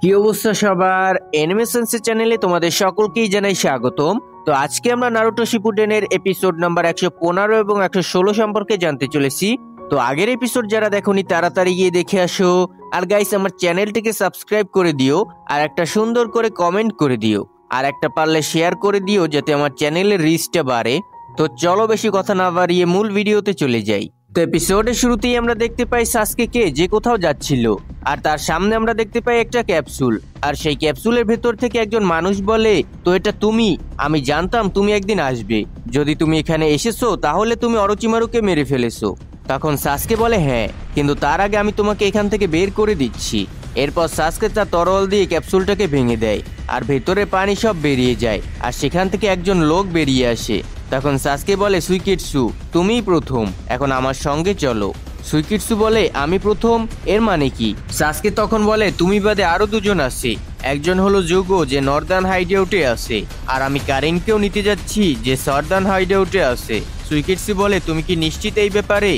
কি অবস্থা সবার? অ্যানিমেশনস চ্যানেলে তোমাদের সকলকেই জানাই স্বাগতম। তো আজকে আমরা নারুটো শিপুডেনের এপিসোড নাম্বার 115 এবং 116 সম্পর্কে জানতে চলেছি। তো আগের এপিসোড যারা দেখোনি তাড়াতাড়ি গিয়ে দেখে আসো। আর গাইস, আমার চ্যানেলটিকে সাবস্ক্রাইব করে দিও, আর একটা সুন্দর করে কমেন্ট করে দিও, আর একটা পারলে শেয়ার করে দিও যাতে আমার চ্যানেলের রিচটা বাড়ে। তো চলো বেশি কথা না বাড়িয়ে মূল ভিডিওতে চলে যাই। তো এপিসোডের শুরুতেই আমরা দেখতে পাই সাসকেকে যে কোথাও যাচ্ছিল, আর তার সামনে আমরা দেখতে পাই একটা ক্যাপসুল। আর সেই ক্যাপসুলের ভেতর থেকে একজন মানুষ বলে, তো এটা তুমি? আমি জানতাম তুমি একদিন আসবে। যদি তুমি এখানে এসেছো তাহলে তুমি অরোচিমারুকে মেরে ফেলেছো। তখন সাসকে বলে, হ্যাঁ, কিন্তু তার আগে আমি তোমাকে এখান থেকে বের করে দিচ্ছি। এরপর সাসকে তার তরল দিয়ে ক্যাপসুলটাকে ভেঙে দেয়, আর ভেতরে পানি সব বেরিয়ে যায়, আর সেখান থেকে একজন লোক বেরিয়ে আসে। তখন সাসকে বলে, সুইকিটসু, তুমিই প্রথম, এখন আমার সঙ্গে চলো। সুইকিটসু বলে, আমি প্রথম? এর মানে কি? সাসকে তখন বলে, তুমি বাদে আরো দুজন আছে। একজন হলো যোগো, যে নর্দার্ন হাইডআউটে আছে, আর আমি কারেনকেও নিতে যাচ্ছি, যে সাউদার্ন হাইডআউটে আছে। সুইকিটসু বলে, তুমি কি নিশ্চিত এই ব্যাপারে?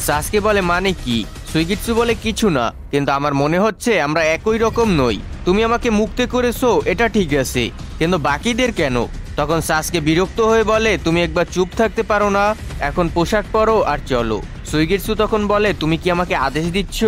সাসকে বলে, মানে কি? সুইকিটসু বলে, কিছু না, কিন্তু আমার মনে হচ্ছে আমরা একই রকম নই। তুমি আমাকে মুক্ত করেছো, এটা ঠিক আছে, কিন্তু বাকিদের কেন? তখন সাসকে বিরক্ত হয়ে বলে, তুমি একবার চুপ থাকতে পারো না? এখন পোশাক পরো আর চলো। সুইগিটসু তখন বলে, তুমি কি আমাকে আদেশ দিচ্ছ?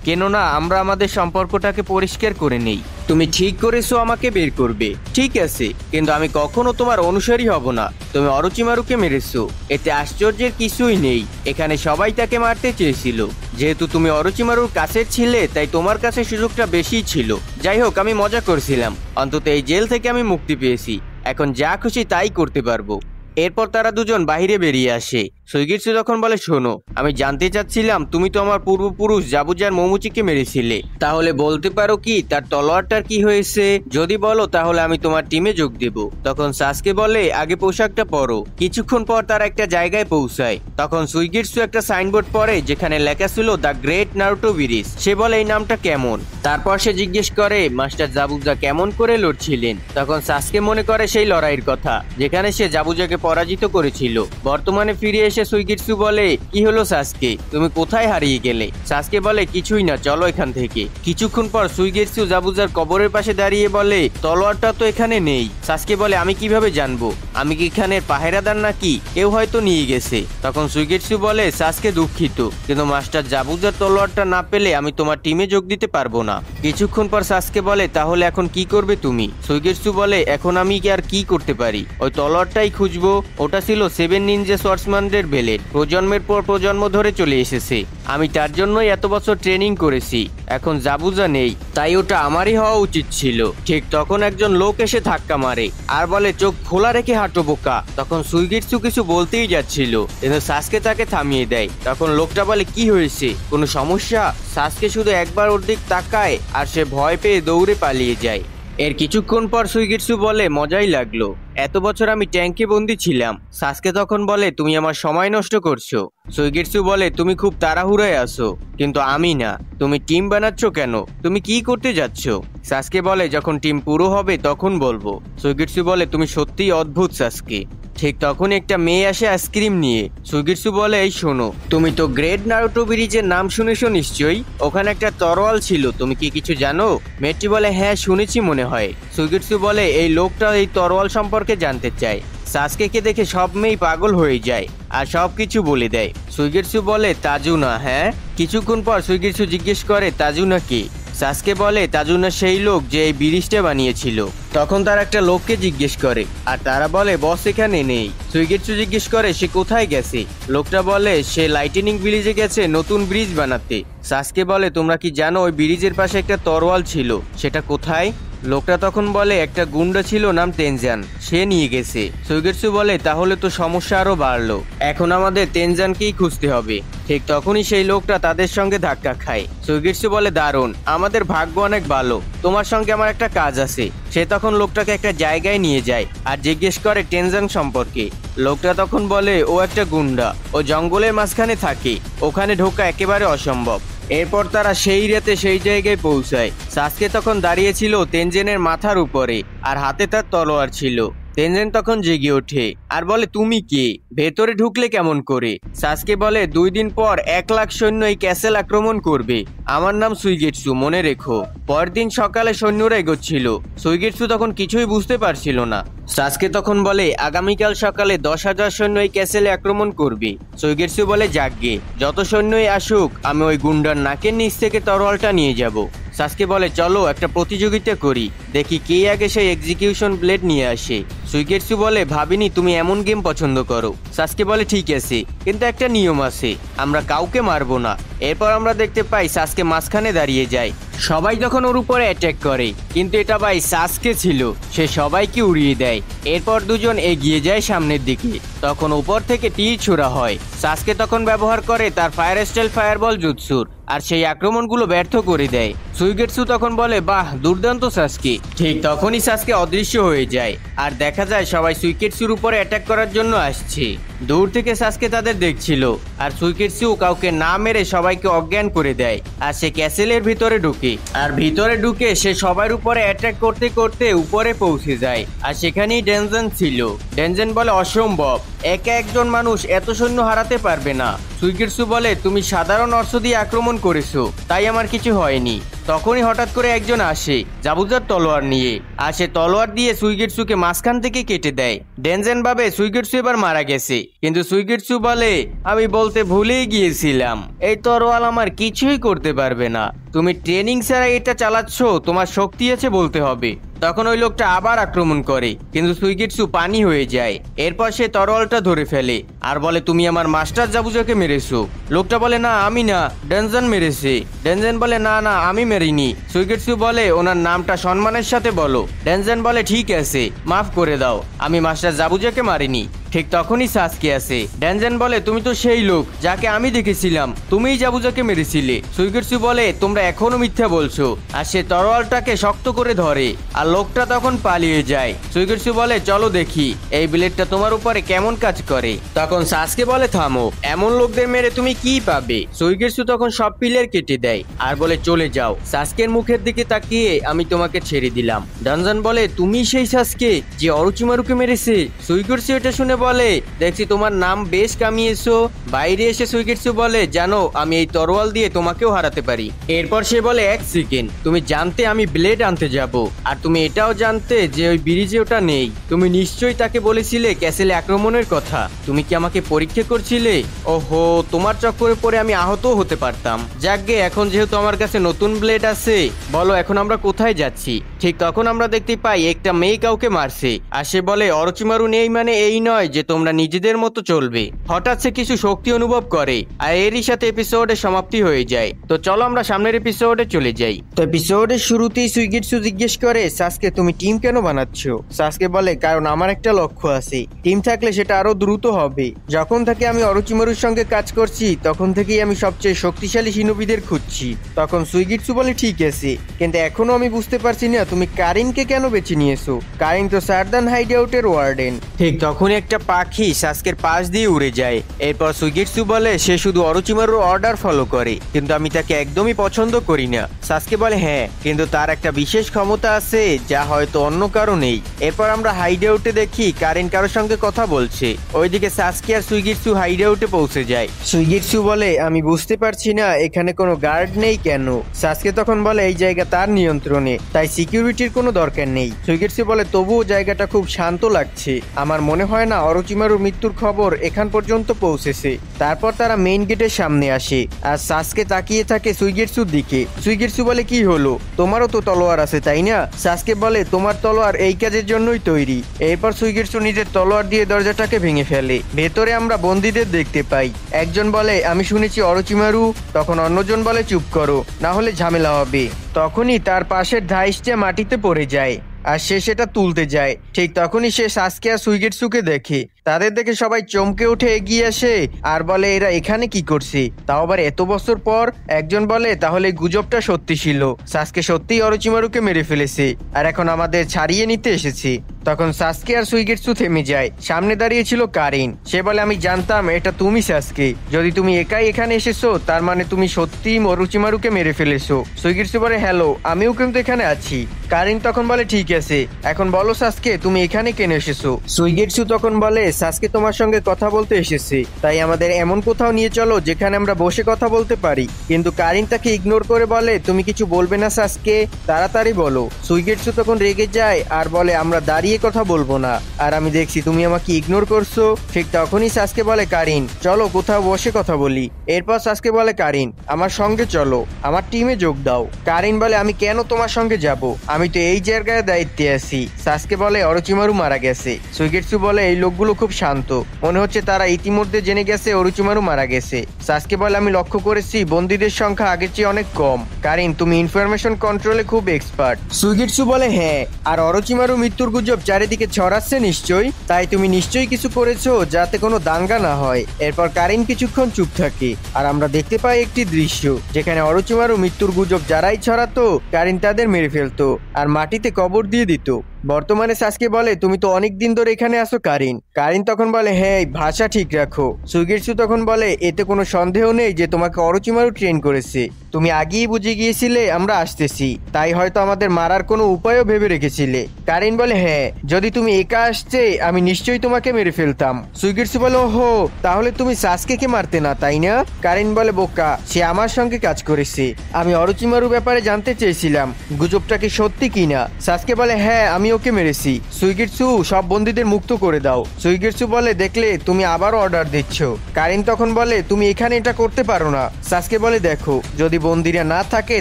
কেন না আমরা আমাদের সম্পর্কটাকে পরিষ্কার করে নেই। তুমি ঠিক করেছো আমাকে বের করবে, ঠিক আছে, কিন্তু আমি কখনো তোমার অনুসারী হব না। তুমি অরোচিমারুকে মেরেছো, এতে আশ্চর্যের কিছুই নেই। এখানে সবাই তাকে মারতে চেয়েছিল। যেহেতু তুমি অরোচিমারুর কাছের ছিলে, তাই তোমার কাছে সুযোগটা বেশিই ছিল। যাই হোক, আমি মজা করছিলাম। অন্তত এই জেল থেকে আমি মুক্তি পেয়েছি, এখন যা খুশি তাই করতে পারবো। এরপর তারা দুজন বাইরে বেরিয়ে আসে। সুইগিটসু তখন বলে, শোনো, আমি জানতে চাচ্ছিলাম, তুমি তো আমার পূর্বপুরুষ জাবুজার মোমোচিকে মেরেছিলে, তাহলে বলতে পারো কি তার তলোয়ারটার কি হয়েছে? যদি বলো তাহলে আমি তোমার টিমে যোগ দেব। তখন সাসকে বলে, আগে পোশাকটা পরো। কিছুক্ষণ পর তারা একটা জায়গায় পৌঁছায়। তখন সুইগিটসু একটা সাইনবোর্ড পড়ে, যেখানে লেখা ছিল দ্য গ্রেট নারুটো ব্রিজ। সে বলে, এই নামটা কেমন? তারপর সে জিজ্ঞেস করে, মাস্টার জাবুজা কেমন করে লড়ছিলেন? তখন সাসকে মনে করে সেই লড়াইয়ের কথা, যেখানে সে জাবুজাকে পরাজিত করেছিল। বর্তমানে ফিরে এসে সুইগিটসু বলে, কি হলো সাসকে, তুমি কোথায় হারিয়ে গেলে? সাসকে বলে, কিছুই না, চলো এখান থেকে। কিছুক্ষণ পর সুইগিটসু জাবুজার কবরের পাশে দাঁড়িয়ে বলে, তলোয়ারটা তো এখানে নেই। সাসকে বলে, আমি কিভাবে জানবো? আমি কি এখানের পাহেরাদার নাকি? কেউ হয়তো নিয়ে গেছে। তখন সুইগিটসু বলে, সাসকে দুঃখিত, কিন্তু মাস্টার জাবুজার তলোয়ারটা না পেলে আমি তোমার টিমে যোগ দিতে পারবো না। কিছুক্ষণ পর সাসকে বলে, তাহলে এখন কি করবে তুমি? সুইগিটসু বলে, এখন আমি আর কি করতে পারি? ওই তলোয়ারটাই খুঁজবো। ওটা ছিল 7 নিনজা সর্টসম্যানদের বেলেট, প্রজন্মের পর প্রজন্ম ধরে চলে এসেছে। আমি তার জন্যই এত বছর ট্রেনিং করেছি। এখন জাবুজা নেই, তাই ওটা আমারই হওয়া উচিত ছিল। ঠিক তখন একজন লোক এসে ধাক্কা মারে আর বলে, চোখ খোলা রেখে হাঁটো বোকা। তখন সুইগিটসু কিছু বলতেই যাচ্ছিল, কিন্তু সাসকে তাকে থামিয়ে দেয়। তখন লোকটা বলে, কি হয়েছে, কোনো সমস্যা? সাসকে শুধু একবার ওর দিক তাকায়, আর সে ভয় পেয়ে দৌড়ে পালিয়ে যায়। এর কিছুক্ষণ পর সুইগিটসু বলে, মজাই লাগলো, এত বছর আমি ট্যাঙ্কে বন্দি ছিলাম। সাসকে তখন বলে, তুমি আমার সময় নষ্ট করছো। সুইগিটসু বলে, তুমি খুব তাড়াহুড়োয় আসো, কিন্তু আমি না। তুমি টিম বানাচ্ছ কেন? তুমি কি করতে যাচ্ছ? সাসকে বলে, যখন টিম পুরো হবে তখন বলবো। সুইগিটসু বলে, তুমি সত্যিই অদ্ভুত সাসকে। ঠিক তখন একটা মেয়ে আসে আইসক্রিম নিয়ে। সুইগিটসু বলে, এই শোনো, তুমি তো গ্রেট নারুটো ব্রিজের নাম শুনেছো নিশ্চয়ই? ওখানে একটা তরোয়াল ছিল, তুমি কি কিছু জানো? মেয়েটি বলে, হ্যাঁ শুনেছি মনে হয়। সুইগিটসু বলে, এই লোকটা এই তরোয়াল সম্পর্কে জানতে চায়। সাসকেকে দেখে সব মেয়েই পাগল হয়ে যায় আর সবকিছু বলে দেয়। সুইগিটসু বলে, তাজুনা? হ্যাঁ। কিছুক্ষণ পর সুইগিটসু জিজ্ঞেস করে, তাজুনা কে? সাসকে বলে, তাজুনা সেই লোক যে এই ব্রিজটা বানিয়েছিল। তখন তার একটা লোককে জিজ্ঞেস করে, আর তারা বলে, বস এখানে নেই। সুইগিটসু জিজ্ঞেস করে, সে কোথায় গেছে? লোকটা বলে, সে লাইটেনিং ব্রিজে গেছে নতুন ব্রিজ বানাতে। সাসকে বলে, তোমরা কি জানো ওই ব্রিজের পাশে একটা তরোয়াল ছিল, সেটা কোথায়? লোকটা তখন বলে, একটা গুন্ডা ছিল নাম তেনজান, সে নিয়ে গেছে। সুইগিটসু বলে, তাহলে তো সমস্যা আরো বাড়লো, এখন আমাদের তেনজানকেই খুঁজতে হবে। ঠিক তখনই সেই লোকটা তাদের সঙ্গে ধাক্কা খায়। সুইগিটসু বলে, দারুণ, আমাদের ভাগ্য অনেক ভালো, তোমার সঙ্গে আমার একটা কাজ আছে। সে তখন লোকটাকে একটা জায়গায় নিয়ে যায় আর জিজ্ঞেস করে তেনজান সম্পর্কে। লোকটা তখন বলে, ও একটা গুন্ডা, ও জঙ্গলের মাঝখানে থাকে, ওখানে ঢোকা একেবারে অসম্ভব। এরপর তারা সেই রাতে সেই জায়গায় পৌঁছায়। সাসকে তখন দাঁড়িয়ে ছিল তেনজেনের মাথার উপরে, আর হাতে তার তলোয়ার ছিল। তেনজেন তখন জেগে ওঠে আর বলে তুমি কে, ভেতরে ঢুকলে কেমন করে? সাসকে বলে 2 দিন পর 1,00,000 সৈন্য এই ক্যাসেল আক্রমণ করবে, আমার নাম সুইগেটসু, মনে রেখো। পরের দিন সকালে সৈন্যরা এগোচ্ছিল। সুইগেটসু তখন কিছুই বুঝতে পারছিল না। সাসকে তখন বলে আগামীকাল সকালে 10,000 সৈন্য এই ক্যাসেলে আক্রমণ করবে। সুইগেটসু বলে যাকগে, যত সৈন্যই আসুক আমি ওই গুন্ডার নাকের নিচ থেকে তরোয়ালটা নিয়ে যাব। সাসকে বলে চলো একটা প্রতিযোগিতা করি, দেখি কে আগে সেই এক্সিকিউশন ব্লেড নিয়ে আসে। সুইগেটসু বলে ভাবিনি তুমি এমন গেম পছন্দ করো। সাসকে বলে ঠিক আছে, কিন্তু একটা নিয়ম আছে, আমরা কাউকে মারবো না। এরপর আমরা দেখতে পাই সাসকে মাঝখানে দাঁড়িয়ে যায়। সবাই তখন ওর উপরে অ্যাটাক করে, কিন্তু এটা ভাই সাসকে ছিল, সে সবাইকে উড়িয়ে দেয়। এরপর দুজন এগিয়ে যায় সামনের দিকে, তখন উপর থেকে তীর ছোড়া হয়। সাসকে তখন ব্যবহার করে তার ফায়ার স্টাইল ফায়ারবল জুৎসুর, আর সেই আক্রমণগুলো ব্যর্থ করে দেয়। সুইগেটসু তখন বলে বাহ দুর্দান্ত সাসকে। ঠিক তখনই সাসকে অদৃশ্য হয়ে যায়, আর দেখা যায় সবাই সুইগেটসুর উপরে অ্যাটাক করার জন্য আসছে। দূর থেকে সাসকে তাদের দেখছিল, আর সুইগেটসু কাউকে না মেরে সবাইকে অজ্ঞান করে দেয়, আর সে ক্যাসেলের ভিতরে ঢুকে। আর ভিতরে ঢুকে সে সবার উপরে অ্যাটাক করতে করতে উপরে পৌঁছে যায়, আর সেখানেই ডেনজেন ছিল। ডেনজেন বলে অসম্ভব, একা একজন মানুষ এত সৈন্য হারাতে পারবে না। সুইগেটসু বলে তুমি সাধারণ অস্ত্র দিয়ে আক্রমণ করেছো, তাই আমার কিছু হয়নি। তখনই হঠাৎ করে একজন আসে জাবুজার তলোয়ার নিয়ে, আর সে তলোয়ার দিয়ে সুইগেটসুকে মাঝখান থেকে কেটে দেয়। ডেনজেন ভাবে সুইগেটসু এবার মারা গেছে, কিন্তু সুইগেটসু বলে আমি বলতে ভুলেই গিয়েছিলাম, এই তরোয়াল আমার কিছুই করতে পারবে না। তুমি ট্রেনিং ছাড়া এটা চালাচ্ছ, তোমার শক্তি আছে বলতে হবে। তখন ওই লোকটা আবার আক্রমণ করে, কিন্তু সুইগেটসু পানি হয়ে যায়। এরপর সে তরোয়ালটা ধরে ফেলে আর বলে তুমি আমার মাস্টার জাবুজাকে মেরেছো। লোকটা বলে না আমি না, ডেনজেন মেরেছে। ডেনজেন বলে না না আমি মেরিনি। সুইগেটসু বলে ওনার নামটা সম্মানের সাথে বলো। ডেনজেন বলে ঠিক আছে, মাফ করে দাও, আমি মাস্টার জাবুজাকে মারিনি। ঠিক তখনই সাসকে আসে। ডেনজেন বলে তুমি তো সেই লোক যাকে আমি দেখেছিলাম, তুমিই জাবুজাকে মেরেছিলে। সুইগেটসু বলে তোমরা এখনো মিথ্যা বলছো, আর সে তরোয়ালটাকে শক্ত করে ধরে, আর লোকটা তখন পালিয়ে যায়। সুইগেটসু বলে চলো দেখি এই ব্লেডটা তোমার উপরে কেমন কাজ করে। তখন সাসকে বলে থামো, এমন লোকদের মেরে তুমি কি পাবে? সুইগেটসু তখন সব পিলার কেটে দেয় আর বলে চলে যাও। সাসকের মুখের দিকে তাকিয়ে আমি তোমাকে ছেড়ে দিলাম। ডেনজেন বলে তুমি সেই সাসকে যে অরোচিমারুকে মেরেছে? সুইগেটসু এটা শুনে বলে দেখছি তোমার নাম বেশ কামিয়েছো। বাইরে এসে সুইগেটসু বলে জানো আমি এই তরোয়াল দিয়ে তোমাকেও হারাতে পারি। এরপর সে বলে এক সেকেন্ড, তুমি জানতে আমি ব্লেড আনতে যাব, আর তুমি এটাও জানতে যে ওই ব্রিজে ওটা নেই। তুমি নিশ্চয়ই তাকে বলেছিলে ক্যাসেলে আক্রমণের কথা, তুমি কি আমাকে পরীক্ষা করছিলে? ওহো, তোমার চক্করে পড়ে আমি আহত হতে পারতাম। যাকগে, এখন যেহেতু আমার কাছে নতুন ব্লেড আছে, বলো এখন আমরা কোথায় যাচ্ছি? ঠিক তখন আমরা দেখতে পাই একটা মেয়ে কাউকে মারছে, আর সে বলে অরোচিমারু নেই মানে এই নয় যে তোমরা নিজেদের মতো চলবে। হঠাৎ সে কিছু শক্তি অনুভব করে, আর এরই সাথে এপিসোডের সমাপ্তি হয়ে যায়। তো চলো আমরা সামনের এপিসোডে চলে যাই। তো এপিসোডের শুরুতেই সুইগেটসু জিজ্ঞেস করে সাসকে তুমি টিম কেন বানাচ্ছ? সাসকে বলে কারণ আমার একটা লক্ষ্য আছে, টিম থাকলে সেটা আরো দ্রুত হবে। যখন থেকে আমি অরোচিমারুর সঙ্গে কাজ করছি তখন থেকেই আমি সবচেয়ে শক্তিশালী শিনোবিদের খুঁজছি। তখন সুইগেটসু বলে ঠিক আছে, কিন্তু এখনো আমি বুঝতে পারছি না তুমি কারিনকে কেন বেছে নিয়েছো? কারিন তো সার্দান হাইডআউটের ওয়ার্ডেন। ঠিক তখন একটা পাখি সাসকের পাশ দিয়ে উড়ে যায়। এরপর সুইগেটসু বলে সে শুধু অরোচিমারুর অর্ডার ফলো করে, কিন্তু আমি তাকে একদমই পছন্দ করি না। সাসকে বলে হ্যাঁ, কিন্তু তার একটা বিশেষ ক্ষমতা আছে যা হয়তো অন্য কারো নেই। এরপর আমরা হাইডআউটে দেখি কারিন কারোর সঙ্গে কথা বলছে। ওইদিকে সাসকে আর সুইগেটসু হাইডআউটে পৌঁছে যায়। সুইগেটসু বলে আমি বুঝতে পারছি না এখানে কোনো গার্ড নেই কেন? সাসকে তখন বলে এই জায়গা তার নিয়ন্ত্রণে, তাই সিকিউরিটির কোনো দরকার নেই। সুইগেটসু বলে তবুও জায়গাটা খুব শান্ত লাগছে, আমার মনে হয় না অরোচিমারুর মৃত্যুর খবর এখান পর্যন্ত পৌঁছেছে। তারপর তারা মেইন গেটের সামনে আসে, আর সাসকে তাকিয়ে থাকে সুইগেটসুর দিকে। সুইগেটসু বলে কি হলো, তোমারও তো তলোয়ার আছে তাই না? সাসকে বলে তোমার তলোয়ার এই কাজের জন্যই তৈরি। এরপর সুইগেটসু নিজের তলোয়ার দিয়ে দরজাটাকে ভেঙে ফেলে। ভেতরে আমরা বন্দীদের দেখতে পাই। একজন বলে আমি শুনেছি অরোচিমারু, তখন অন্যজন বলে চুপ করো, না হলে ঝামেলা হবে। তখনই তার পাশের ধাইসটা মাটিতে পড়ে যায়, আর সে সেটা তুলতে যায়। ঠিক তখনই সে সাসকে আর সুইগেটসুকে দেখে। তাদের দেখে সবাই চমকে উঠে এগিয়ে আসে আর বলে এরা এখানে কি করছে, তাও আবার এত বছর পর। একজন বলে তাহলে এই গুজবটা সত্যি ছিল, সাসকে সত্যিই অরোচিমারুকে মেরে ফেলেছে আর এখন আমাদের ছাড়িয়ে নিতে এসেছে। তখন সাসকে আর সুইগেটসু থেমে যায়। সামনে দাঁড়িয়ে ছিল কারিন। সে বলে আমি জানতাম এটা তুমি সাসকে, যদি তুমি একাই এখানে এসেছো তার মানে তুমি সত্যিই অরোচিমারুকে মেরে ফেলেছো। সুইগেটসু বলে হ্যালো, আমিও কিন্তু এখানে আছি। কারিন তখন বলে ঠিক আছে, এখন বলো সাসকে তুমি এখানে কেন এসেছো। সুইগেটসু তখন বলে সাসকে তোমার সঙ্গে কথা বলতে এসেছে, তাই আমাদের এমন কোথাও নিয়ে চলো যেখানে আমরা বসে কথা বলতে পারি। কিন্তু কারিন তাকে ইগনোর করে বলে তুমি কিছু বলবে না সাসকে, তাড়াতাড়ি বলো। সুইগেটসু তখন রেগে যায় আর বলে আমরা দাঁড়িয়ে কথা বলবো না, আর আমি দেখছি তুমি আমাকে ইগনোর করছো। ঠিক তখনই সাসকে বলে কারিন চলো কোথাও বসে কথা বলি। এরপর সাসকে বলে কারিন আমার সঙ্গে চলো, আমার টিমে যোগ দাও। কারিন বলে আমি কেন তোমার সঙ্গে যাব, আমি তো এই জায়গায় দায়িত্বে আছি। সাসকে বলে অরোচিমারু মারা গেছে। সুইগেটসু বলে এই লোকগুলো খুব শান্ত, মনে হচ্ছে তারা ইতিমধ্যে জেনে গেছে অরোচিমারু মারা গেছে। সাসকে বলে আমি লক্ষ্য করেছি বন্দীদের সংখ্যা আগের চেয়ে অনেক কম। কারিন তুমি ইনফরমেশন কন্ট্রোলে খুব এক্সপার্ট। সুইগেটসু বলে হ্যাঁ, আর অরোচিমারু মৃত্যুর গুজব চারিদিকে ছড়াচ্ছে নিশ্চয়ই, তাই তুমি নিশ্চয়ই কিছু করেছো যাতে কোনো দাঙ্গা না হয়। এরপর কারিন কিছুক্ষণ চুপ থাকে আর আমরা দেখতে পাই একটি দৃশ্য যেখানে অরোচিমারু মৃত্যুর গুজব যারাই ছড়াতো কারিন তাদের মেরে ফেলতো আর মাটিতে কবর দিয়ে দিত। বর্তমানে সাসকে বলে তুমি তো অনেক দিন ধরে এখানে আসো কারিন। কারিন তখন বলে হ্যাঁ ভাষা ঠিক রাখো। সুইগেটসু তখন বলে এতে কোনো সন্দেহ নেই যে তোমাকে অরোচিমারু ট্রেন করেছে, তুমি আগেই বুঝে গিয়েছিলে আমরা আসতেছি, তাই হয়তো আমাদের মারার কোনো উপায়ও ভেবে রেখেছিলে। কারিন বলে হ্যাঁ, যদি তুমি একা আসছে আমি নিশ্চয়ই তোমাকে মেরে ফেলতাম। সুইগেটসু বলে ওহো, তাহলে তুমি সাসকে মারতে না তাই না? কারিন বলে বোকা, সে আমার সঙ্গে কাজ করেছে, আমি অরোচিমারু ব্যাপারে জানতে চেয়েছিলাম গুজবটা কি সত্যি কিনা। সাসকে বলে হ্যাঁ আমি ওকে মেরেছি। সুইগেটসু সব বন্দীদের মুক্ত করে দাও। সুইগেটসু বলে দেখলে তুমি আবারও অর্ডার দিচ্ছ। কারিন তখন বলে তুমি এখানে এটা করতে পারো না। সাসকে বলে দেখো যদি বন্দীরা না থাকে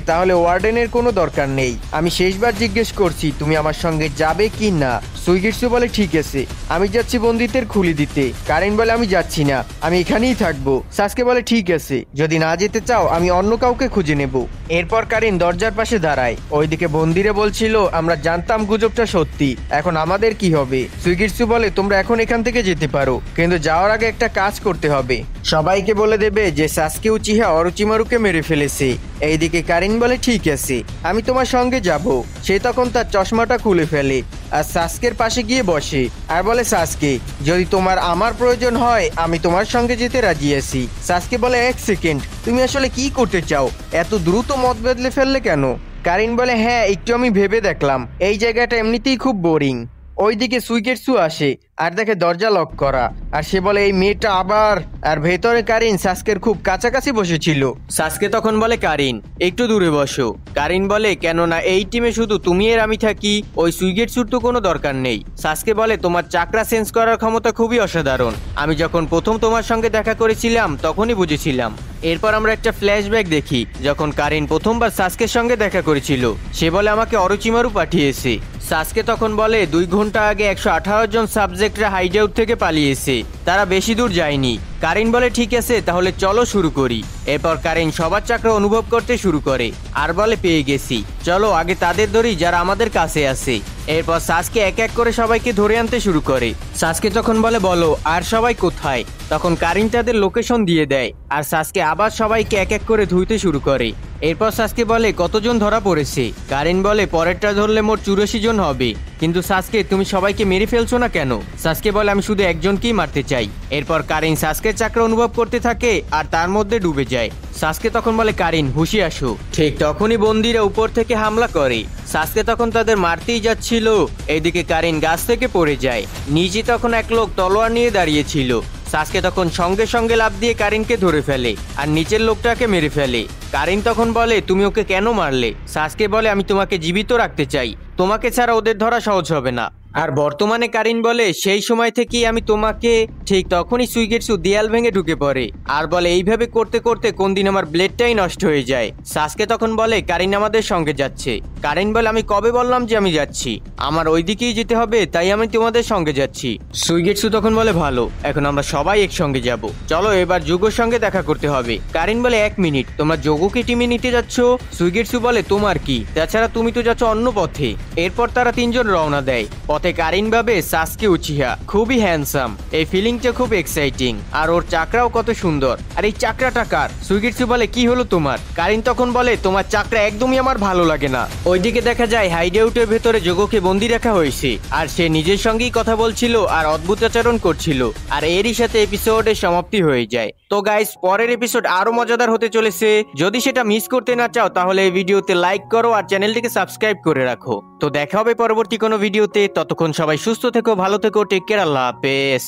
তাহলে ওয়ার্ডেনের কোনো দরকার নেই, আমি শেষবার জিজ্ঞেস করছি তুমি আমার সঙ্গে যাবে কি না। সুইগেটসু বলে ঠিক আছে আমি যাচ্ছি বন্দীদের খুলে দিতে। কারিন বলে আমি যাচ্ছি না, আমি এখানেই থাকবো। সাসকে বলে ঠিক আছে, যদি না যেতে চাও আমি অন্য কাউকে খুঁজে নেব। এরপর কারিন দরজার পাশে দাঁড়ায়। ওইদিকে বন্দীরা বলছিল আমরা জানতাম গুজবটা সত্যি, এখন আমাদের কি হবে। সুইগেটসু বলে তোমরা এখন এখান থেকে যেতে পারো, কিন্তু যাওয়ার আগে একটা কাজ করতে হবে, সবাইকে বলে দেবে যে সাসকে উচিহা অরোচিমারুকে মেরে ফেলেছে। এইদিকে কারিন বলে ঠিক আছে আমি তোমার সঙ্গে যাব। সে তখন তার চশমাটা খুলে ফেলে আর সাসকের পাশে গিয়ে বসে আর বলে সাসকে যদি তোমার আমার প্রয়োজন হয় আমি তোমার সঙ্গে যেতে রাজি আছি। সাসকে বলে এক সেকেন্ড, তুমি আসলে কি করতে চাও, এত দ্রুত মত বদলে ফেললে কেন? কারিন বলে হ্যাঁ একটু আমি ভেবে দেখলাম এই জায়গাটা এমনিতেই খুব বোরিং। ওইদিকে সুইগেটসু আসে আর দেখে দরজা লক করা আর সে বলে এই মেয়েটা আবার। আর ভেতরে কারিন সাসকের খুব কাছাকাছি বসেছিল। সাসকে তখন বলে কারিন একটু দূরে বসো। কারিন বলে কেননা এই টিমে শুধু তুমি আর আমি থাকি, ওই সুইগেটসুর তো কোনো দরকার নেই। সাসকে বলে তোমার চাকরা সেন্স করার ক্ষমতা খুবই অসাধারণ, আমি যখন প্রথম তোমার সঙ্গে দেখা করেছিলাম তখনই বুঝেছিলাম। এরপর আমরা একটা ফ্ল্যাশব্যাক দেখি যখন কারিন প্রথমবার সাসকের সঙ্গে দেখা করেছিল। সে বলে আমাকে অরোচিমারু পাঠিয়েছে। সাসকে তখন বলে 2 ঘন্টা আগে 118 জন সাবজেক্টরা হাইডআউট থেকে পালিয়েছে, তারা বেশি দূর যায়নি। কারিন বলে ঠিক আছে তাহলে চলো শুরু করি। এরপর কারিন সবার চাকরা অনুভব করতে শুরু করে আর বলে পেয়ে গেছি, চলো আগে তাদের ধরি যারা আমাদের কাছে আছে। এরপর সাসকে এক এক করে সবাইকে ধরে আনতে শুরু করে। সাসকে তখন বলে বলো আর সবাই কোথায়? তখন কারিন তাদের লোকেশন দিয়ে দেয় আর সাসকে আবার সবাইকে এক এক করে ধুইতে শুরু করে। এরপর সাসকে বলে কতজন ধরা পড়েছে? কারিন বলে পরেরটা ধরলে মোট 84 জন হবে। কিন্তু সাসকে তুমি সবাইকে মেরে ফেলছো না কেন? সাসকে বলে আমি শুধু একজনকেই মারতে চাই। এরপর কারিন সাসকের চাকরা অনুভব করতে থাকে আর তার মধ্যে ডুবে যায়। সাসকে তখন বলে কারিন হুশি আসো। ঠিক তখনই বন্দীরা উপর থেকে হামলা করে। সাসকে তখন তাদের মারতেই যাচ্ছিল, এইদিকে কারিন গাছ থেকে পড়ে যায়। নিচে তখন এক লোক তলোয়ার নিয়ে দাঁড়িয়েছিল। সাসকে তখন সঙ্গে সঙ্গে লাফ দিয়ে কারিনকে ধরে ফেলে আর নিচের লোকটাকে মেরে ফেলে। কারিন তখন বলে তুমি ওকে কেন মারলে? সাসকে বলে আমি তোমাকে জীবিত রাখতে চাই, তোমাকে ছাড়া ওদের ধরা সহজ হবে না। আর বর্তমানে কারিন বলে সেই সময় থেকেই আমি তোমাকে। ঠিক তখনই সুইগেটসু দেয়াল ভেঙে ঢুকে পড়ে আর বলে এইভাবে করতে করতে কোন দিন আমার ব্লেডটাই নষ্ট হয়ে যায়। সাসকে তখন বলে কারিন আমাদের সঙ্গে যাচ্ছে। কারিন বলে আমি কবে বললাম যে আমি যাচ্ছি, আমার ওই দিকেই যেতে হবে, তাই আমি তোমাদের সঙ্গে যাচ্ছি। সুইগেটসু তখন বলে ভালো, এখন আমরা সবাই একসঙ্গে যাব, চলো এবার যোগোর সঙ্গে দেখা করতে হবে। কারিন বলে 1 মিনিট, তোমরা যোগোকে টিমে নিতে যাচ্ছ? সুইগেটসু বলে তোমার কি, তাছাড়া তুমি তো যাচ্ছ অন্য পথে। এরপর তারা 3 জন রওনা দেয়। পথে কারিন ভাবে সাসকে উচিহা খুবই হ্যান্ডসাম, এই ফিলিংটা খুব এক্সাইটিং। আর ওর চাকরাও কত সুন্দর। আর এই চাকরাটা কার? সুইগিটসু বলে কি হলো তোমার? কারিন তখন বলে তোমার চাকরা একদমই আমার ভালো লাগে না। ওইদিকে দেখা যায় হাইডআউটের ভেতরে যোগোকে বন্দি রাখা হয়েছে, আর সে নিজের সঙ্গেই কথা বলছিল আর অদ্ভুত আচরণ করছিল। আর এরই সাথে এপিসোডের সমাপ্তি হয়ে যায়। তো গাইস, পরের এপিসোড আরো মজাদার হতে চলেছে। যদি সেটা মিস করতে না চাও তাহলে এই ভিডিওতে লাইক করো আর চ্যানেলটিকে সাবস্ক্রাইব করে রাখো। তো দেখা হবে পরবর্তী কোনো ভিডিওতে। ততক্ষণ সবাই সুস্থ থেকো, ভালো থেকো, টেক কেয়ার, আল্লাহ হাফেজ।